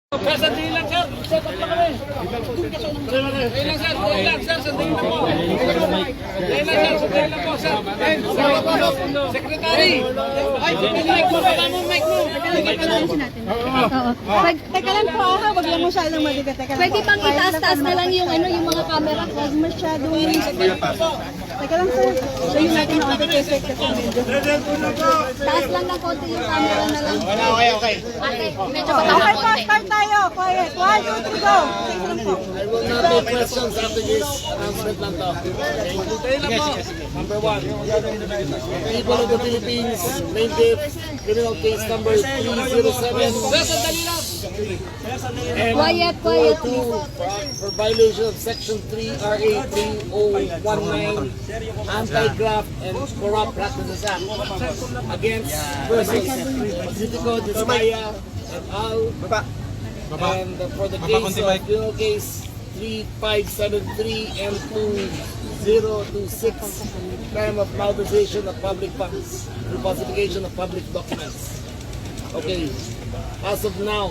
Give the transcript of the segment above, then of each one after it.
Sandali lang sir, set up na kami. Sandali lang sir, sandali lang sir, sandali lang po. Sandali lang sir, sandali lang po sir. Secretary! Ay, mic mo, baka mo mic mo. Teka lang po ha, wag lang masyadong maligat. Pwede pang itaas-taas na lang yung yung mga camera. Wag masyadong Teka lang sir, sayin natin ang auto effect kasi medyo. Taas lang ng konti yung camera na lang. Okay. Okay, medyo Okay mataas po, konti. start tayo. Quiet. 1, 2, 3, go. Sige lang po. I will not take questions after this announcement lang to. Number one, people of the Philippines, plaintiff, criminal case number 307. Sandali lang! And Quiet, 402 for violation of Section 3 RA 3019 Anti-Graft and Corrupt Practices Act against versus Pacifico Discaya et al. And for the case of criminal case 3573 and 2026, crime of malversation of public funds through falsification of public documents. Okay, as of now,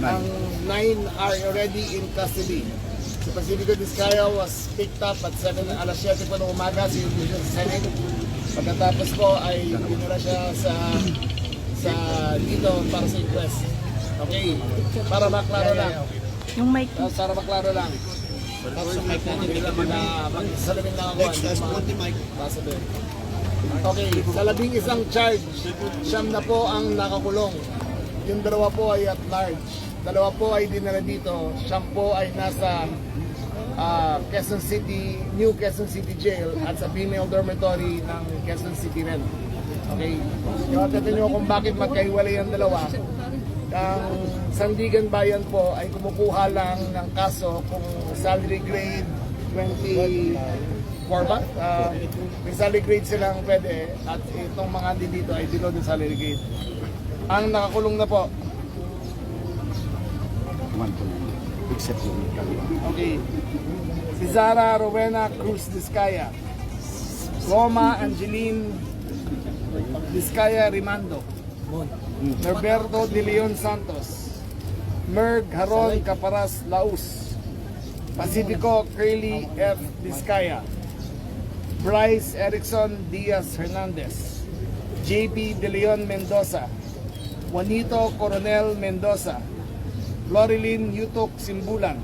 ang 9 are already in custody. Si Pacifico Discaya was picked up at 7 po ng umaga sa Judicial Senate. Pagkatapos po ay dinala siya sa dito para sa inquest. Okay, para maklaro lang. Yung mic. Para maklaro lang. Tapos yung mic natin, hindi lang magsalamin lang ako. Okay, sa 11 charge, siyam na po ang nakakulong. Yung dalawa po ay at large. Dalawa po ay dinala dito. Siyam po ay nasa Quezon City, New Quezon City Jail at sa female dormitory ng Quezon City rin. Okay, iwatatid nyo kung bakit magkaiwalay ang dalawa. Ang Sandigan Bayan po ay kumukuha lang ng kaso kung salary grade 24 ba? May salary grade silang pwede at itong mga dito ay below the salary grade. Ang nakakulong na po. Okay. Si Zara Rowena Cruz Discaya, Roma Angeline Discaya Rimando, Norberto De Leon Santos, Merg Haron Caparas Laus, Pacifico Curly F. Discaya, Bryce Erickson Diaz Hernandez, JP De Leon Mendoza, Juanito Coronel Mendoza, Florilyn Yutok Simbulan.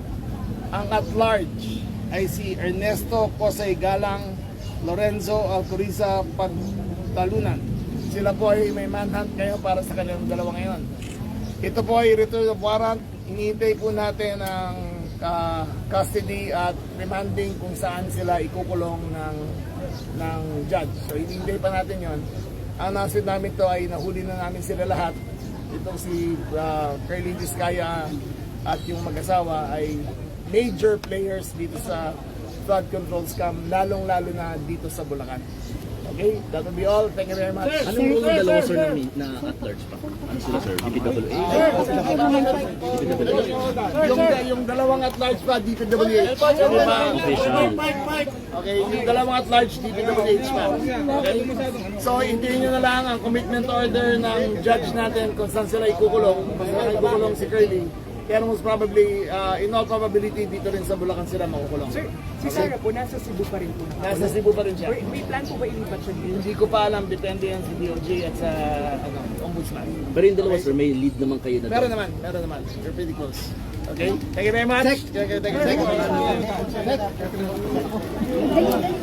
Ang at-large ay si Ernesto Posay Galang, Lorenzo Alcoriza Pagtalunan. Sila po ay may manhunt ngayon para sa kanilang dalawa ngayon. Ito po ay return of warrant. Iniintay po natin ang custody at remanding kung saan sila ikukulong ng judge. So iniintay pa natin yon. Ang nasin namin to ay nahuli na namin sila lahat. Itong si Curly Discaya at yung mag-asawa ay major players dito sa flood control scam, lalong-lalo na dito sa Bulacan. Okay, that will be all. Thank you very much. Anong role ng dalawa sir na at large pa? Ano sila sir? DPWA? Yung dalawang at large pa, DPWH. Okay, yung dalawang at large, DPWH pa. Okay? So, hintayin nyo na lang ang commitment order ng judge natin kung saan sila ikukulong. Kung saan ikukulong si Curly. Pero most probably, in all probability, dito rin sa Bulacan sila makukulong. Sir, si Sarah po, nasa Cebu pa rin po. Nasa Cebu pa rin siya. May plan po ba ilipat siya dito? Hindi ko pa alam, depende yan sa DOJ at sa ombudsman. Pero yung dalawa sir, may lead naman kayo na Meron naman. You're pretty close. Okay? Thank you very much. Thank you.